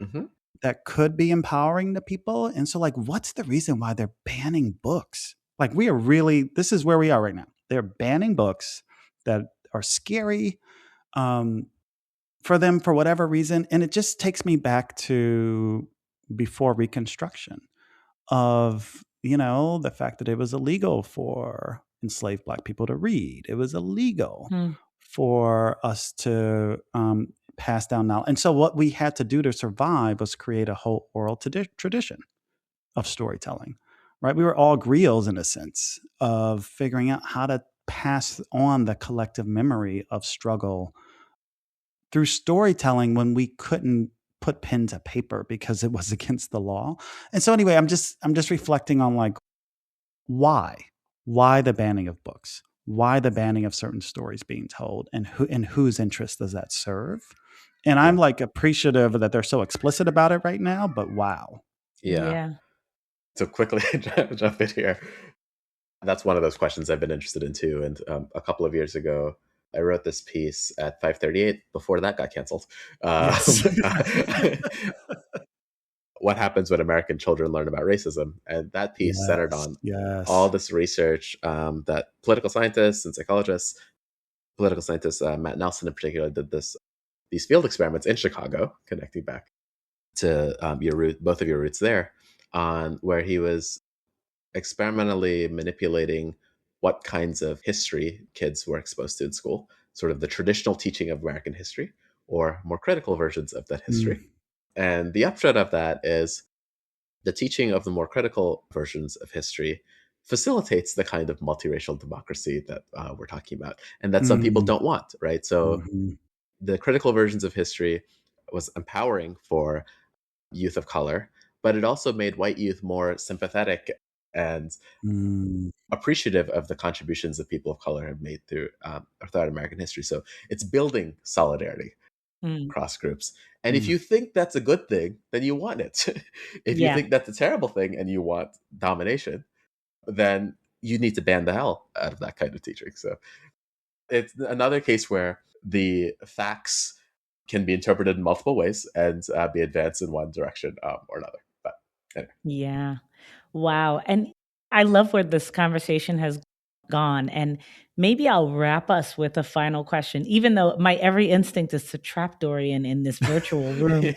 Hmm. that could be empowering to people. And so, like, what's the reason why they're banning books? Like, this is where we are right now. They're banning books that are scary for them for whatever reason. And it just takes me back to before Reconstruction of, the fact that it was illegal for enslaved Black people to read. It was illegal Mm. for us to pass down knowledge. And so what we had to do to survive was create a whole oral tradition of storytelling, right? We were all griots in a sense of figuring out how to pass on the collective memory of struggle through storytelling when we couldn't put pen to paper because it was against the law. And so anyway, I'm just reflecting on like why the banning of books, why the banning of certain stories being told, and whose interest does that serve? And I'm Yeah. like appreciative that they're so explicit about it right now, but wow. Yeah. Yeah. So quickly jump in here. That's one of those questions I've been interested in too. And a couple of years ago, I wrote this piece at 538 before that got canceled. Yes. What happens when American children learn about racism? And that piece centered Yes. on all Yes. this research that political scientists and psychologists, political scientist Matt Nelson in particular, did these field experiments in Chicago, connecting back to both of your roots there, on where he was experimentally manipulating what kinds of history kids were exposed to in school, sort of the traditional teaching of American history or more critical versions of that history. Mm, And the upshot of that is the teaching of the more critical versions of history facilitates the kind of multiracial democracy that we're talking about, and that some people mm, don't want, right? So mhm, the critical versions of history was empowering for youth of color, but it also made white youth more sympathetic and mm, appreciative of the contributions that people of color have made throughout American history. So it's building solidarity Mm. across groups. And if mm. you think that's a good thing, then you want it. If you Yeah. think that's a terrible thing and you want domination, then you need to ban the hell out of that kind of teaching. So it's another case where the facts can be interpreted in multiple ways and be advanced in one direction or another. But anyway. Yeah. Wow. And I love where this conversation has gone. And maybe I'll wrap us with a final question, even though my every instinct is to trap Dorian in this virtual room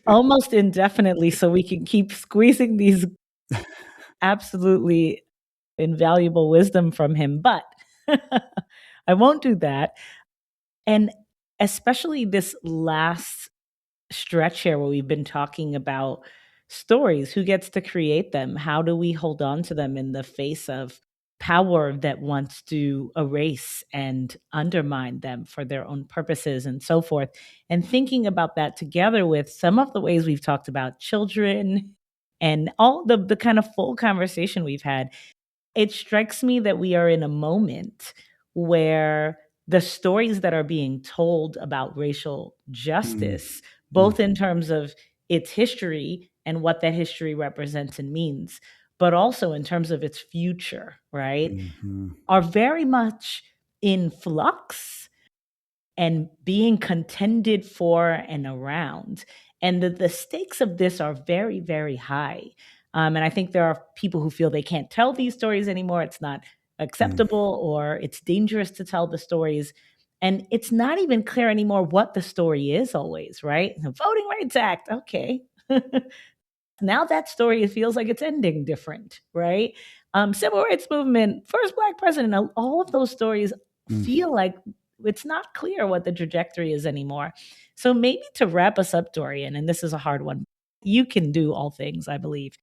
almost indefinitely so we can keep squeezing these absolutely invaluable wisdom from him. But I won't do that. And especially this last stretch here where we've been talking about stories, who gets to create them? How do we hold on to them in the face of power that wants to erase and undermine them for their own purposes and so forth? And thinking about that together with some of the ways we've talked about children and all the kind of full conversation we've had, it strikes me that we are in a moment where the stories that are being told about racial Mm, justice, mm, both in terms of its history and what that history represents and means, but also in terms of its future, right, mhm, are very much in flux and being contended for and around. And the stakes of this are very, very high. And I think there are people who feel they can't tell these stories anymore. It's not mm, acceptable or it's dangerous to tell the stories. And it's not even clear anymore what the story is always, right? The Voting Rights Act, okay. Now that story, it feels like it's ending different, right? Civil rights movement, first Black president, all of those stories mm. feel like it's not clear what the trajectory is anymore. So maybe to wrap us up, Dorian, and this is a hard one, you can do all things, I believe.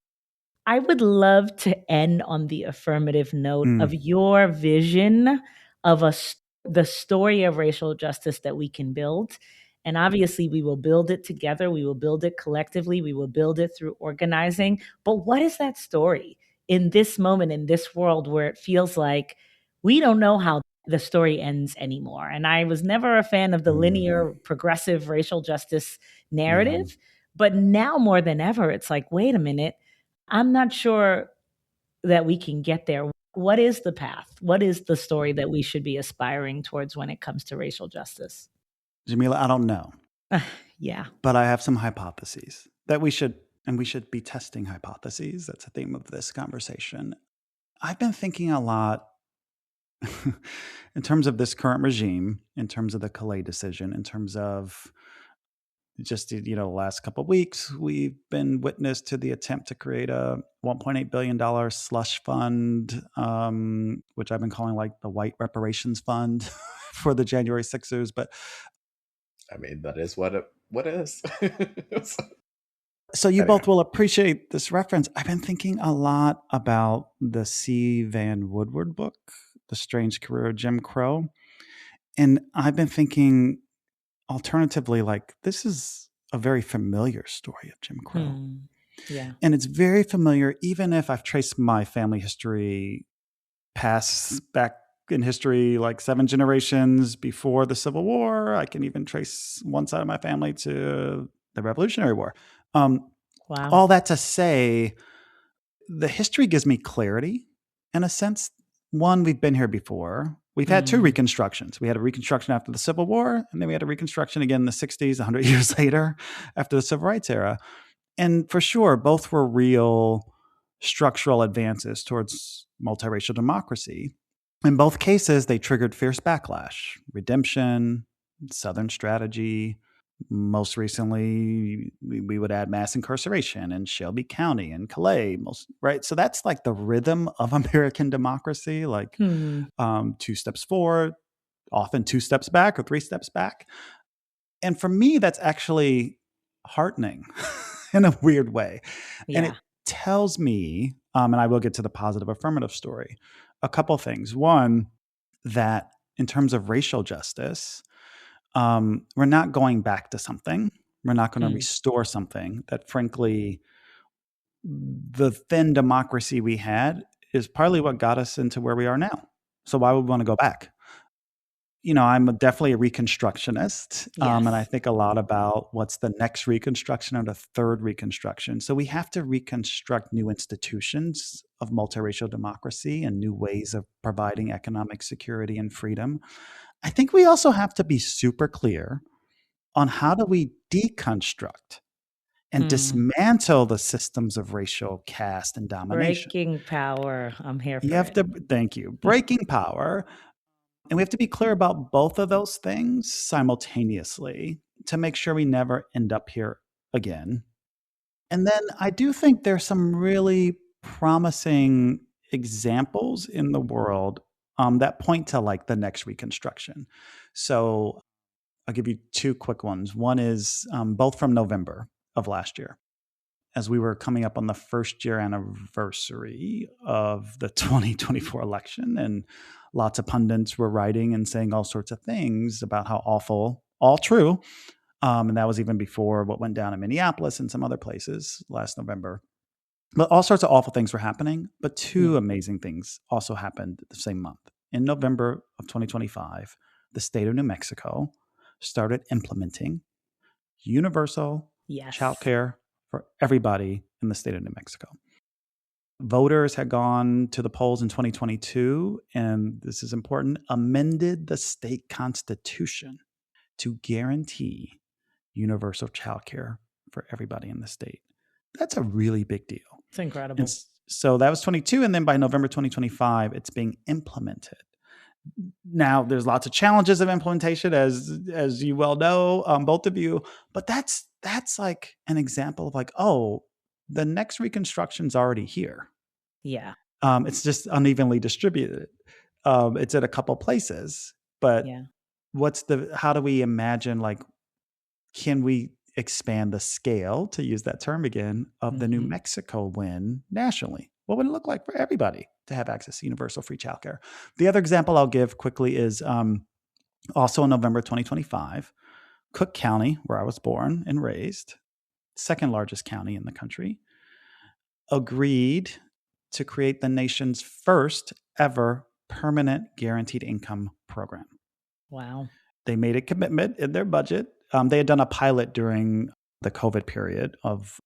I would love to end on the affirmative note of Mm, your vision of the story of racial justice that we can build. And obviously, we will build it together. We will build it collectively. We will build it through organizing. But what is that story? in this moment, in this world where it feels like we don't know how the story ends anymore. And I was never a fan of the linear, progressive racial justice narrative. But now more than ever, it's like, wait a minute, I'm not sure that we can get there. What is the path? What is the story that we should be aspiring towards when it comes to racial justice? Jamila, I don't know. Yeah. But I have some hypotheses that we should be testing hypotheses. That's a theme of this conversation. I've been thinking a lot in terms of this current regime, in terms of the Calais decision, in terms of just the last couple of weeks, we've been witness to the attempt to create a $1.8 billion slush fund, which I've been calling like the white reparations fund for the January 6ers. But I mean, that is what it is. So you both will appreciate this reference. I've been thinking a lot about the C. Van Woodward book, The Strange Career of Jim Crow. And I've been thinking alternatively, like, this is a very familiar story of Jim Crow. Yeah. And it's very familiar, even if I've traced my family history past back in history, like 7 generations before the Civil War. I can even trace one side of my family to the Revolutionary War. Wow. All that to say, the history gives me clarity in a sense. One, we've been here before. We've had 2 reconstructions. We had a reconstruction after the Civil War, and then we had a reconstruction again in the 60s, 100 years later, after the Civil Rights era. And for sure, both were real structural advances towards multiracial democracy. In both cases, they triggered fierce backlash, redemption, Southern strategy. Most recently, we would add mass incarceration in Shelby County and Calais, right? So that's like the rhythm of American democracy, like 2 steps forward, often 2 steps back or 3 steps back. And for me, that's actually heartening in a weird way. Yeah. And it tells me, and I will get to the positive affirmative story, a couple things. One, that in terms of racial justice, we're not going back to something. We're not going to restore something that, frankly, the thin democracy we had is partly what got us into where we are now. So why would we want to go back? I'm definitely a reconstructionist, and I think a lot about what's the next reconstruction or the third reconstruction. So we have to reconstruct new institutions of multiracial democracy and new ways of providing economic security and freedom. I think we also have to be super clear on how do we deconstruct and dismantle the systems of racial caste and domination. Breaking power. I'm here for Thank you. Breaking power. And we have to be clear about both of those things simultaneously to make sure we never end up here again. And then I do think there's some really promising examples in the world that point to like the next reconstruction. So I'll give you 2 quick ones. One is both from November of last year, as we were coming up on the 1st year anniversary of the 2024 election, and lots of pundits were writing and saying all sorts of things about how awful, all true. And that was even before what went down in Minneapolis and some other places last November. But all sorts of awful things were happening. But 2 amazing things also happened the same month. In November of 2025, the state of New Mexico started implementing universal childcare for everybody in the state of New Mexico. Voters had gone to the polls in 2022, and this is important, amended the state constitution to guarantee universal childcare for everybody in the state. That's a really big deal. It's incredible. So that was 22, and then by November 2025, it's being implemented. Now, there's lots of challenges of implementation, as you well know, both of you, but that's like an example of like, oh, the next reconstruction's already here. Yeah. It's just unevenly distributed. It's at a couple places, but how do we imagine, like, can we expand the scale, to use that term again, of the New Mexico win nationally? What would it look like for everybody to have access to universal free childcare? The other example I'll give quickly is also in November 2025, Cook County, where I was born and raised, second largest county in the country, agreed to create the nation's first ever permanent guaranteed income program. Wow. They made a commitment in their budget. They had done a pilot during the COVID period of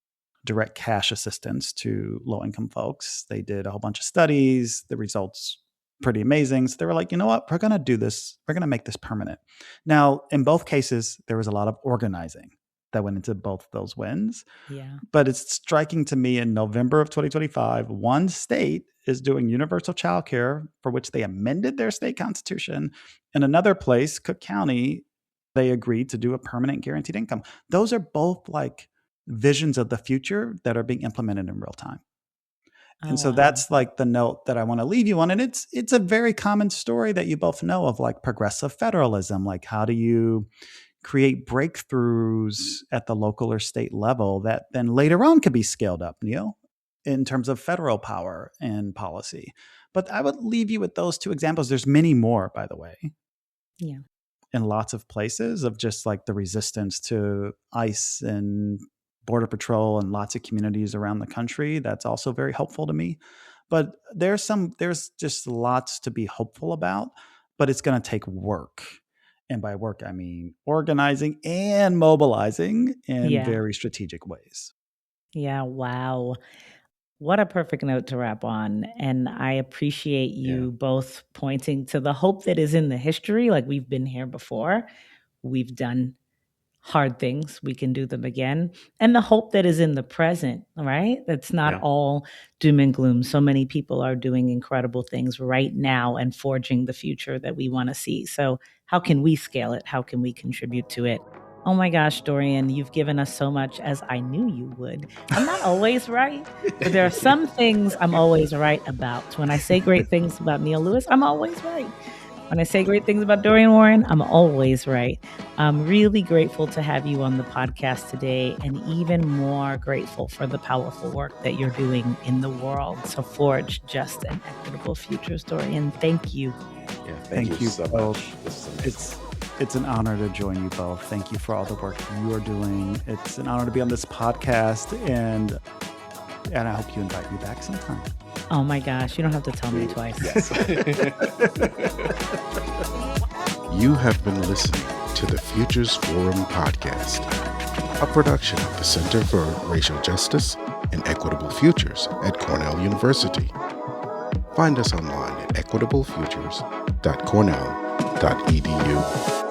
direct cash assistance to low-income folks. They did a whole bunch of studies. The results pretty amazing. So they were like, you know what? We're going to do this. We're going to make this permanent. Now, in both cases, there was a lot of organizing that went into both those wins. Yeah. But it's striking to me in November of 2025, one state is doing universal childcare, for which they amended their state constitution. And another place, Cook County, they agreed to do a permanent guaranteed income. Those are both like visions of the future that are being implemented in real time. And so that's like the note that I want to leave you on. And it's a very common story that you both know of, like progressive federalism. Like, how do you create breakthroughs at the local or state level that then later on could be scaled up, Neil, in terms of federal power and policy? But I would leave you with those two examples. There's many more, by the way. Yeah. In lots of places of just like the resistance to ICE and Border Patrol and lots of communities around the country. That's also very helpful to me. But there's just lots to be hopeful about, but it's going to take work. And by work, I mean organizing and mobilizing in very strategic ways. Yeah. Wow. What a perfect note to wrap on. And I appreciate you both pointing to the hope that is in the history. Like, we've been here before. We've done hard things. We can do them again. And the hope that is in the present, right? That's not all doom and gloom. So many people are doing incredible things right now and forging the future that we want to see. So how can we scale it? How can we contribute to it? Oh my gosh, Dorian, you've given us so much, as I knew you would. I'm not always right, but there are some things I'm always right about. When I say great things about Neil Lewis, I'm always right. When I say great things about Dorian Warren, I'm always right. I'm really grateful to have you on the podcast today, and even more grateful for the powerful work that you're doing in the world to forge just and equitable futures, Dorian. Thank you. Yeah, thank you so much. It's an honor to join you both. Thank you for all the work you are doing. It's an honor to be on this podcast, and I hope you invite me back sometime. Oh my gosh, you don't have to tell me twice. Yes. You have been listening to the Futures Forum podcast, a production of the Center for Racial Justice and Equitable Futures at Cornell University. Find us online at equitablefutures.cornell.edu.